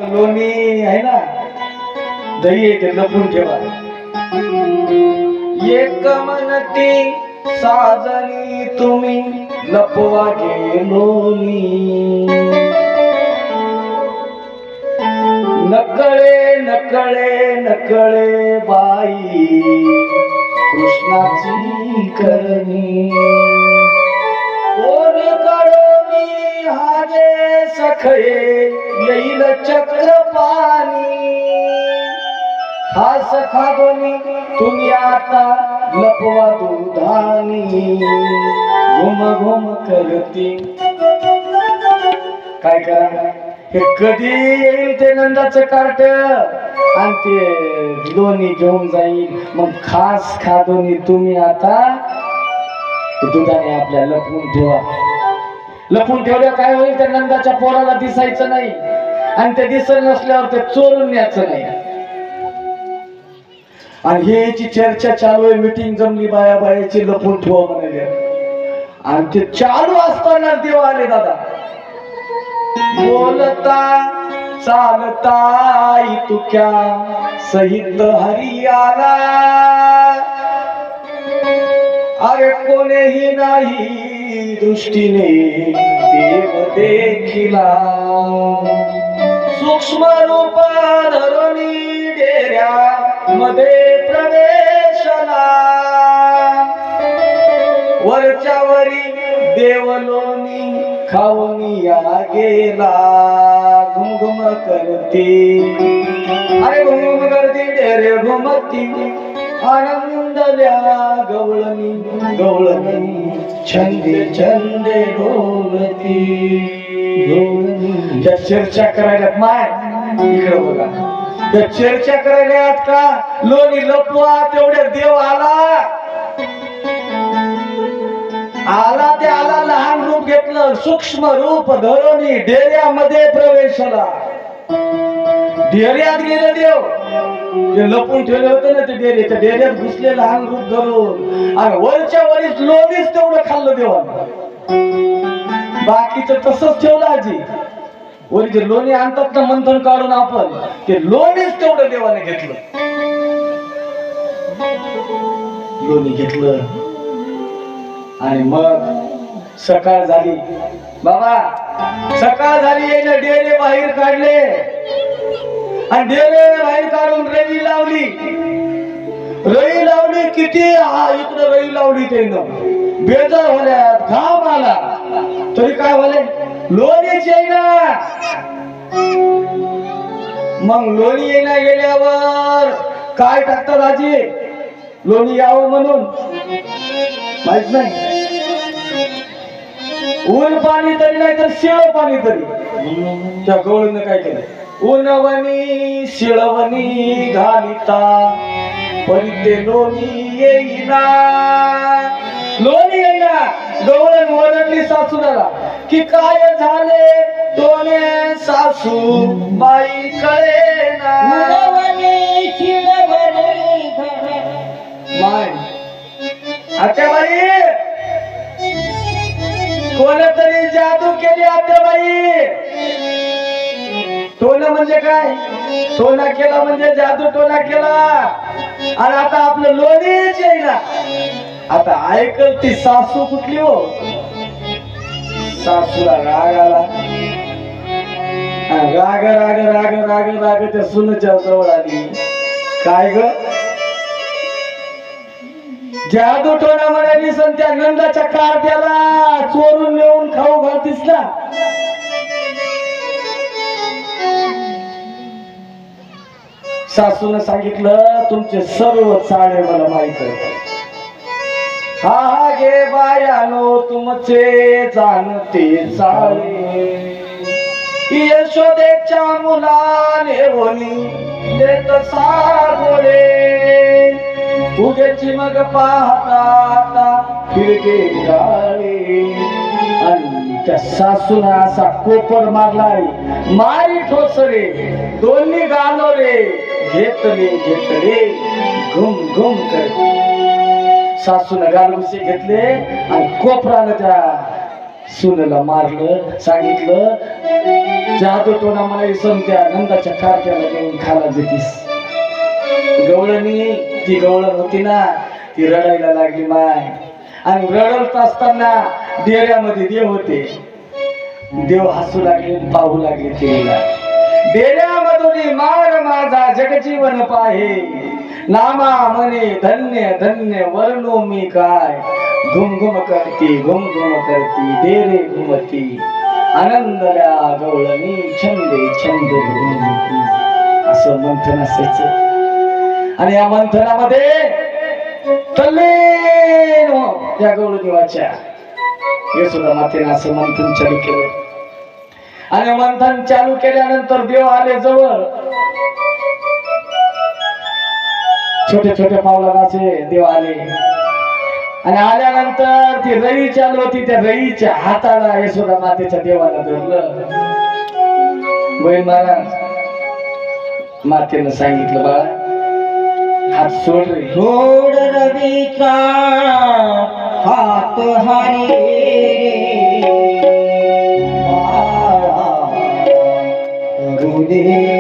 लोणी आहे ना, दही आहे ते लपून ठेवा. एक म्हणती साजनी तुम्ही लपवा गेलोनी, नकळे नकळे नकळे बाई कृष्णाची करणी. कोण कळोनी हागे सखये येईल चक्रपाणी, हा सखा दोनी तुम्ही आता लपवा दुधानी, घुम घुम करती. काय करा, हे कधी येईल ते नंदाचं कार्ट आणि ते दोन्ही घेऊन जाईल. मग खास खादोनी तुम्ही आता दुधाने आपल्या लपवून ठेवा. लपून ठेवल्या काय होईल, त्या नंदाच्या पोराला दिसायचं नाही आणि ते दिसत नसल्यावर ते चोरून न्यायचं नाही. आणि ह्याची चर्चा चालू आहे, मीटिंग जमली बाया बायाची लपून ठेवा म्हणाले. आणि ते चालू असताना देव आले दादा. बोलता चालता तुक्या सहित हरी आला, अरे कोणीही नाही दृष्टीने देव देखिला. सूक्ष्म रूप धरुणी डेऱ्या मध्ये प्रवेशला, वरच्या वरी देवलोनी खाऊनी या गेला. घुमघुम करती, अरे घुमघुम करती डेरे घुमती, आनंदल्या गवळणी गवळणी छंदे छंदे ढोलती. ज्या चर्चा करायला माय इकडे बघा, त्या चर्चा करायला का लोणी लपवा तेवढे देव आला. आला ते आला, लहान रूप घेतलं, सूक्ष्म रूप धरुणी डेऱ्यामध्ये प्रवेशला. डेऱ्यात गेले देव, जे लपून ठेवले होते ना ते डेरे, त्या डेऱ्यात घुसले लहान रूप धरून. आणि वरच्या वरीच लोणीच तेवढं खाल्लं देवानं, बाकीचं तसंच ठेवलं. आजी वरी जे लोणी आणतात ना मंथन काढून आपण, ते लोणीच तेवढं देवाने घेतलं. लोणी घेतलं आणि मग सकाळ झाली. बाबा सकाळ झाली, याने डेरे बाहेर काढले आणि डेरे बाहेर काढून रई लावली. रई लावली किती, इकडे रई लावली त्यानं, बेजार होल्या, घाम आला तरी काय होले, लोणीच येईना. मग लोणी येईना गेल्यावर काय टाकतात आजी, लोणी यावं म्हणून माहित नाही, ऊन पाणी तरी नाही तर शिळ पाणी तरी. त्या गवळीनं काय केलं, ऊनवणी शिळवणी घालिता परिते लोणी येईना. लोणी येईना. गवळण ओरडली सासूला की काय झाले, दोने सासू बाई कळेना. माय आत्याबाई, कोणतरी जादू केली आत्याबाई. टोना म्हणजे काय, टोना केला म्हणजे जादू टोना केला. आणि आता आपलं लोणीच येईना. आता ऐकल ती सासू कुठली हो, सासूला राग आला. राग राग राग राग राग त्या सुनेच्या जवळ आली. काय ग, जादू टोना म्हणाली सण त्या नंदाच्या कारट्याला चोरून नेऊन खाऊ घालतीस ना. सासून सांगितलं तुमचे सर्व चाळे मला माहित आहे. हा गे बायानो तुमचे जाणते चाळे, यशोदेच्या मुलाने होनी देत सागोळे. उगेची मग पाहता फिरके गाळे. आणि त्या सासूना असा कोपर मारलाय, मारी ठोसरे दोन्ही गालो रे, घेतले घेतले घुम घुम कर. सासून गालुसे घेतले आणि कोपरानं त्या सुनेला मारलं. सांगितलं जादू टोना मला इसम त्या नंदाच्या कारट्याला घेऊन खाला देतीस. गवळणी ती गवळण होती ना ती रडायला लागली माय. आणि रडत असताना डेऱ्यामध्ये देव होते. देव हसू लागले पाहू लागले तिला. डेऱ्यामधून मार माझा जगजीवन पाहे नामा म्हणे धन्य धन्य वर्णो मी काय. घुमघुम करती घुमघुम करती डेरे घुमती आनंदल्या गवळणी छंदे छंद घुमती. असं मंथन असायचं. आणि या मंथनामध्ये तल्लीन या गवळदेवाच्या यशोदा मातेने असं मंथन चालू केलं. आणि मंथन चालू केल्यानंतर देव आले जवळ. छोटे छोटे पावलाचे देव आले. आणि आल्यानंतर ती रई चालू होती. त्या रईच्या हाताला यशोदा मातेच्या देवाला धरलं. गोविंद महाराज मातेनं सांगितलं बाळा हात सोड रे. सोड रवीचा हात हरी बाळा करू दे